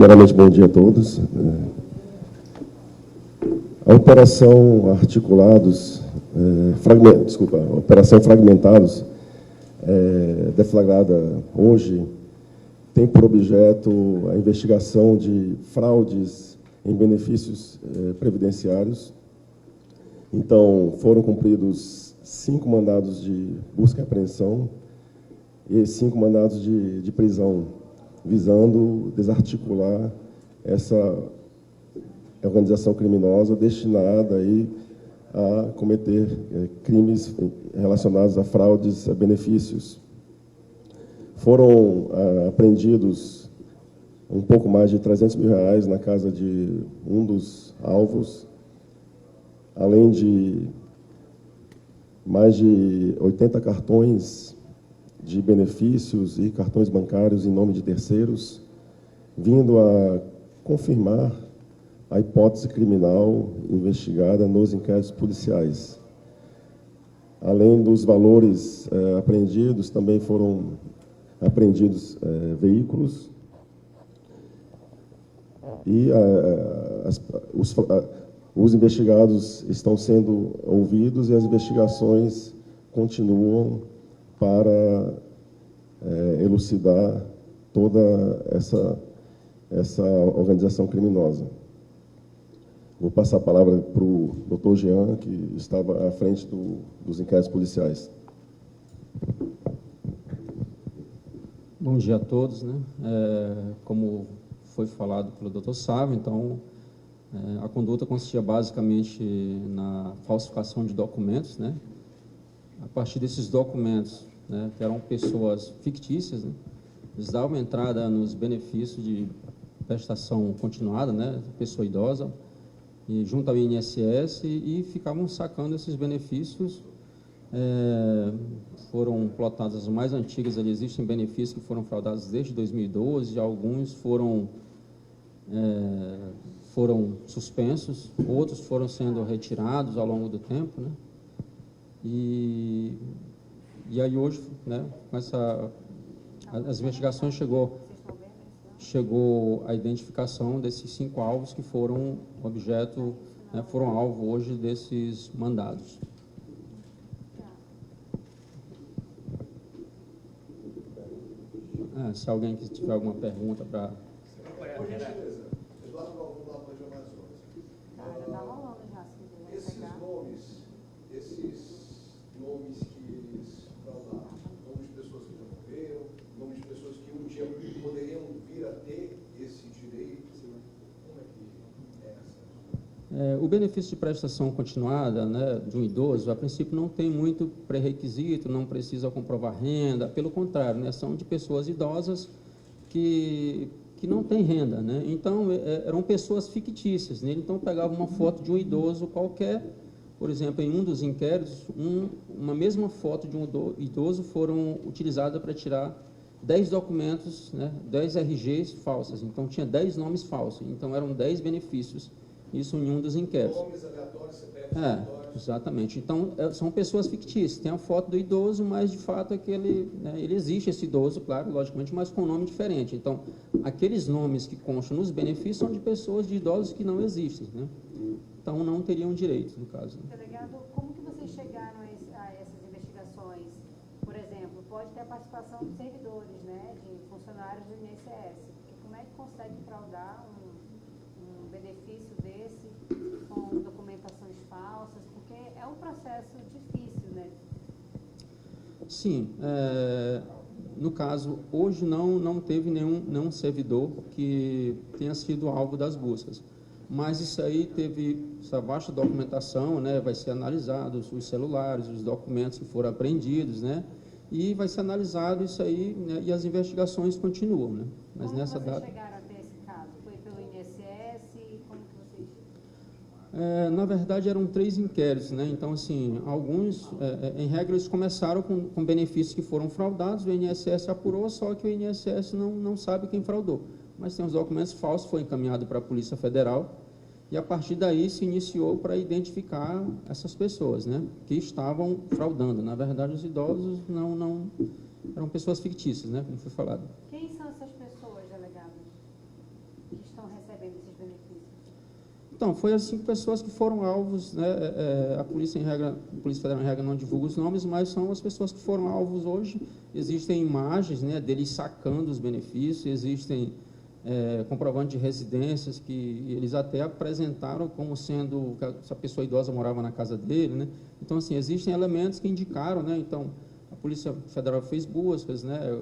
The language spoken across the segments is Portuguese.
Primeiramente, bom dia a todos. A Operação Articulados, a Operação Fragmentados, deflagrada hoje, tem por objeto a investigação de fraudes em benefícios previdenciários. Então, foram cumpridos 5 mandados de busca e apreensão e 5 mandados de prisão, visando desarticular essa organização criminosa destinada aí a cometer crimes relacionados a fraudes a benefícios. Foram apreendidos um pouco mais de R$300 mil na casa de um dos alvos, além de mais de 80 cartões de benefícios e cartões bancários em nome de terceiros, vindo a confirmar a hipótese criminal investigada nos inquéritos policiais. Além dos valores apreendidos, também foram apreendidos veículos e os investigados estão sendo ouvidos e as investigações continuam para elucidar toda essa organização criminosa. Vou passar a palavra para o Dr. Jean, que estava à frente dos inquéritos policiais. Bom dia a todos, né? Como foi falado pelo Dr. Sávio, então, a conduta consistia basicamente na falsificação de documentos, né? A partir desses documentos, né, que eram pessoas fictícias, né? Eles davam entrada nos benefícios de prestação continuada, né? Pessoa idosa, e junto ao INSS, e ficavam sacando esses benefícios. Foram plotadas as mais antigas, ali existem benefícios que foram fraudados desde 2012, alguns foram suspensos, outros foram sendo retirados ao longo do tempo, né? E aí hoje, né, com as investigações chegou a identificação desses 5 alvos que foram objeto, né, foram alvo hoje desses mandados. Se alguém tiver alguma pergunta para... Esses nomes que eles fraudaram, nomes de pessoas que já morreram, nomes de pessoas que um dia poderiam vir a ter esse direito, como é que é essa? O benefício de prestação continuada, né, de um idoso, a princípio não tem muito pré-requisito, não precisa comprovar renda, pelo contrário, né, são de pessoas idosas que não têm renda, né? Então, eram pessoas fictícias, né? Então, pegava uma foto de um idoso qualquer, por exemplo, em um dos inquéritos, uma mesma foto de um idoso foram utilizadas para tirar 10 documentos, né, 10 RGs falsas, então tinha 10 nomes falsos, então eram 10 benefícios, isso em um dos inquéritos. Nomes aleatórios, CPFs aleatórios. Exatamente. Então, são pessoas fictícias, tem a foto do idoso, mas de fato ele existe, esse idoso, claro, logicamente, mas com um nome diferente. Então, aqueles nomes que constam nos benefícios são de pessoas, de idosos que não existem, né? Então, não teriam direito, no caso. Delegado, como que vocês chegaram a essas investigações? Por exemplo, pode ter a participação de servidores, né, de funcionários do INSS. Porque como é que consegue fraudar um benefício desse com documentações falsas? Porque é um processo difícil, né? Sim. No caso, hoje não teve nenhum servidor que tenha sido alvo das buscas. Mas isso aí teve essa vasta documentação, né? Vai ser analisado os celulares, os documentos que foram apreendidos, né? E vai ser analisado isso aí, né? E as investigações continuam, né? Mas como nessa vocês data... chegaram até esse caso? Foi pelo INSS? Como que vocês... Na verdade, eram 3 inquéritos, né? Então, assim, alguns, em regra, eles começaram com benefícios que foram fraudados, o INSS apurou, só que o INSS não sabe quem fraudou. Mas tem os documentos falsos, foi encaminhado para a Polícia Federal, e a partir daí se iniciou para identificar essas pessoas, né, que estavam fraudando. Na verdade, os idosos não eram pessoas fictícias, né, como foi falado. Quem são essas pessoas, delegado, Então, foi as 5 pessoas que foram alvos, né? A Polícia Federal, em regra, não divulga os nomes, mas são as pessoas que foram alvos hoje. Existem imagens, né, deles sacando os benefícios, existem comprovantes de residências que eles até apresentaram como sendo que essa pessoa idosa morava na casa dele, né? Então, assim, existem elementos que indicaram, né? Então, a Polícia Federal fez buscas, né?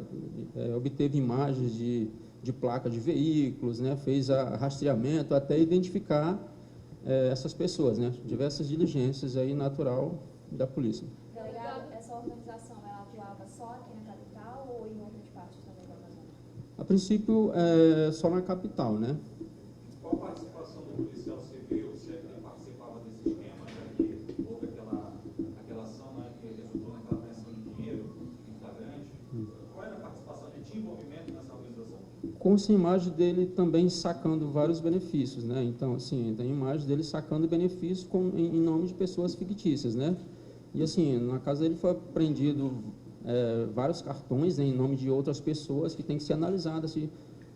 Obteve imagens de placa de veículos, né? Fez rastreamento até identificar essas pessoas, né? Diversas diligências aí natural da polícia. Delegado, essa organização ela atuava só aqui na capital ou em outras partes também da Amazônia? A princípio, só na capital, né? Qual a participação do policial civil, se ele participava desse esquema, já que houve aquela ação, né, que resultou naquela apreensão de dinheiro em flagrante? Qual era a participação? Ele tinha envolvimento nessa organização? Com essa imagem dele também sacando vários benefícios, né? Então, assim, tem imagem dele sacando benefícios em nome de pessoas fictícias, né? E, assim, na casa dele foi apreendido vários cartões, né, em nome de outras pessoas que tem que ser analisadas.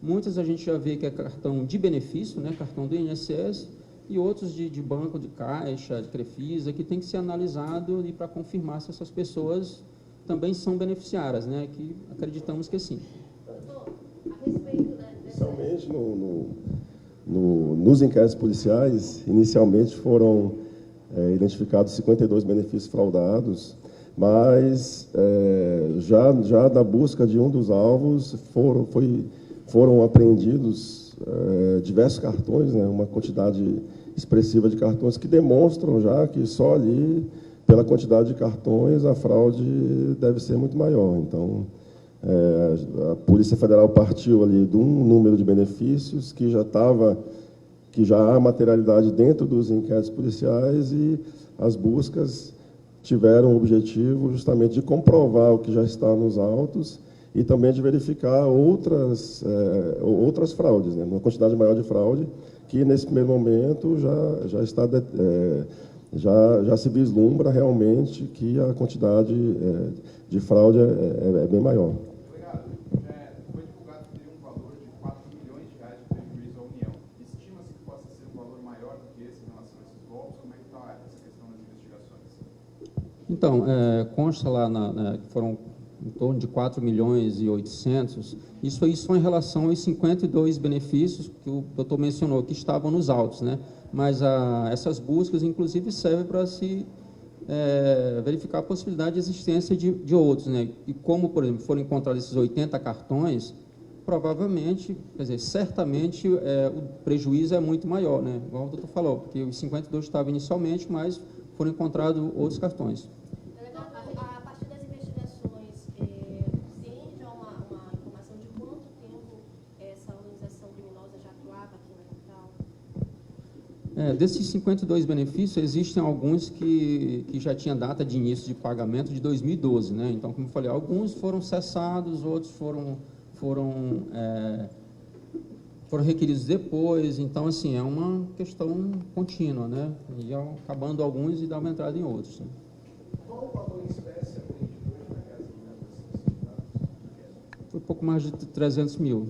Muitas a gente já vê que é cartão de benefício, né? Cartão do INSS, e outros de banco, de Caixa, de Crefisa, que tem que ser analisado e para confirmar se essas pessoas também são beneficiárias, né? Que acreditamos que sim. A respeito Inicialmente, nos inquéritos policiais, inicialmente foram identificados 52 benefícios fraudados, mas já da busca de um dos alvos foram apreendidos diversos cartões, né, uma quantidade expressiva de cartões que demonstram já que só ali, pela quantidade de cartões, a fraude deve ser muito maior. Então, a Polícia Federal partiu ali de um número de benefícios que já há materialidade dentro dos inquéritos policiais, e as buscas tiveram o objetivo justamente de comprovar o que já está nos autos e também de verificar outras fraudes, né? Uma quantidade maior de fraude que, nesse primeiro momento, já se vislumbra realmente que a quantidade de fraude é bem maior. Delegado, foi divulgado que teria um valor de 4 milhões de reais de prejuízo à União. Estima-se que possa ser um valor maior do que esse em relação a esses golpes? Como é que está essa questão das investigações? Então, consta lá que foram em torno de 4 milhões e 800, isso aí só em relação aos 52 benefícios que o doutor mencionou, que estavam nos autos, né? Mas essas buscas, inclusive, servem para se verificar a possibilidade de existência de outros, né? E como, por exemplo, foram encontrados esses 80 cartões, provavelmente, quer dizer, certamente o prejuízo é muito maior, né? Igual o doutor falou, porque os 52 estavam inicialmente, mas foram encontrados outros cartões. Delegado, a partir das investigações, tem já uma informação de quanto tempo essa organização criminosa já atuava aqui na capital? Desses 52 benefícios, existem alguns que já tinham data de início de pagamento de 2012, né? Então, como eu falei, alguns foram cessados, outros foram requeridos depois. Então, assim, é uma questão contínua, né? E acabando alguns e dando entrada em outros, né? Qual o valor em espécie apreendido hoje na casa de Foi pouco mais de 300 mil.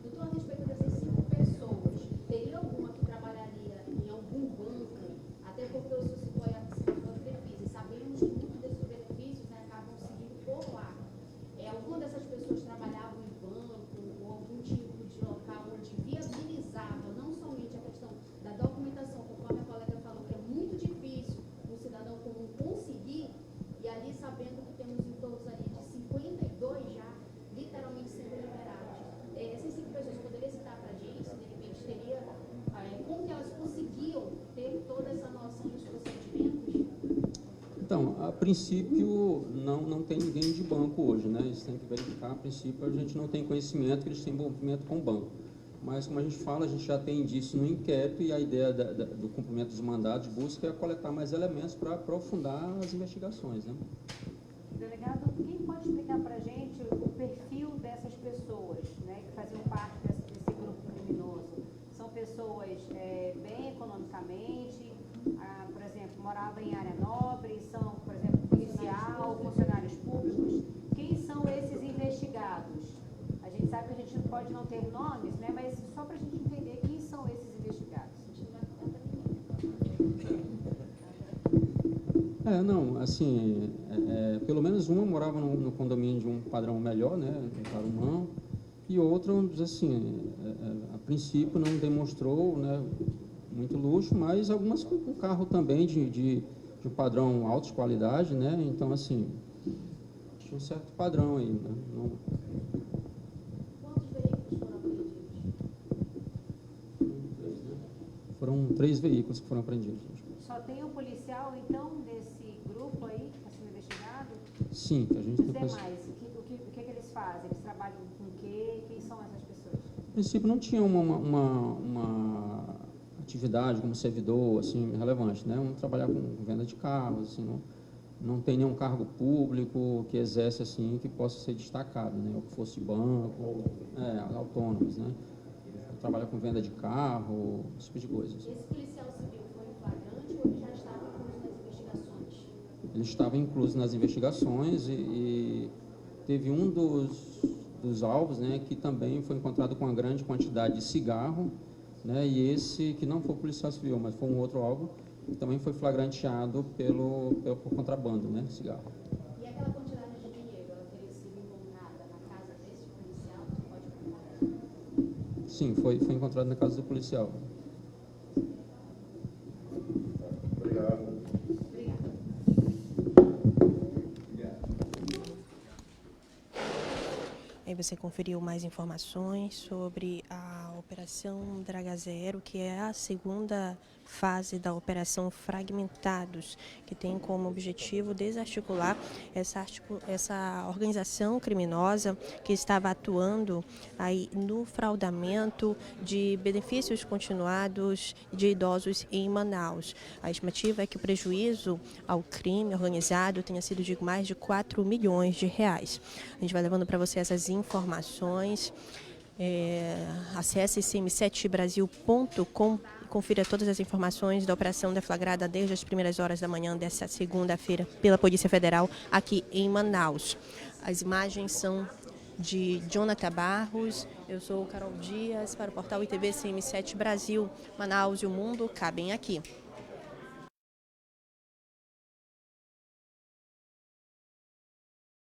Doutor, a respeito dessas 5 pessoas, teria alguma que trabalharia em algum banco? Até porque o senhor citou aí a participação do Crefisa, e sabemos que muitos desses benefícios, né, acabam seguindo por lá. Alguma dessas pessoas trabalhavam em banco ou algum tipo de local onde viabilizava não somente a questão da documentação, conforme a colega falou, que é muito difícil um cidadão comum conseguir, e ali sabendo que temos em torno ali de 52 já literalmente sendo liberados. Essas 5 pessoas, poderia citar para a gente, se de repente teria, como que elas conseguiam ter toda essa noção dos procedimentos? Então, a princípio, não tem ninguém de banco hoje, né? Eles têm que verificar. A princípio, a gente não tem conhecimento que eles têm envolvimento com o banco. Mas, como a gente fala, a gente já tem indício no inquérito, e a ideia do cumprimento dos mandados de busca é coletar mais elementos para aprofundar as investigações, né? Delegado, quem pode explicar para a gente o perfil dessas pessoas, né, que faziam parte desse grupo criminoso? São pessoas bem economicamente, por exemplo, moravam em área nobre, são, por exemplo, policial, funcionários públicos. Quem são esses investigados? A gente sabe que a gente pode não ter nomes, né, mas só para a gente entender quem são esses investigados. Não, assim, pelo menos uma morava no condomínio de um padrão melhor, né, um Tarumã, e outra, assim, a princípio não demonstrou, né, muito luxo, mas algumas com carro também de um padrão alto de qualidade, né, então, assim, tinha um certo padrão aí, né. Quantos veículos foram apreendidos? Foram 3 veículos que foram apreendidos. Só tem um policial, então, desse grupo aí que está sendo investigado? Sim, que a gente Os depois... demais, o que eles fazem? Eles trabalham com o quê? Quem são essas pessoas? No princípio não tinha uma atividade como servidor, assim, relevante, né? Um trabalhar com venda de carros, assim, não tem nenhum cargo público que exerce, assim, que possa ser destacado, né? Ou que fosse banco, autônomos, né? Trabalha com venda de carro, esse tipo de coisa. Assim. Esse policial civil foi em flagrante ou ele já estava incluso nas investigações? Ele estava incluso nas investigações e teve um dos alvos, né, que também foi encontrado com uma grande quantidade de cigarro, né, e esse que não foi policial civil, mas foi um outro alvo, que também foi flagranteado por contrabando, né, cigarro. E aquela quantidade de dinheiro, ela teria sido encontrada na casa desse policial? Você pode contar? Sim, foi encontrado na casa do policial. Obrigado. Obrigada. Aí você conferiu mais informações sobre a Operação Draga Zero, que é a segunda fase da Operação Fragmentados, que tem como objetivo desarticular essa organização criminosa que estava atuando aí no fraudamento de benefícios continuados de idosos em Manaus. A estimativa é que o prejuízo ao crime organizado tenha sido de mais de 4 milhões de reais. A gente vai levando para você essas informações. Acesse cm7brasil.com e confira todas as informações da operação deflagrada desde as primeiras horas da manhã desta segunda-feira pela Polícia Federal aqui em Manaus. As imagens são de Jonathan Barros, eu sou Carol Dias para o portal ITV CM7 Brasil. Manaus e o mundo cabem aqui.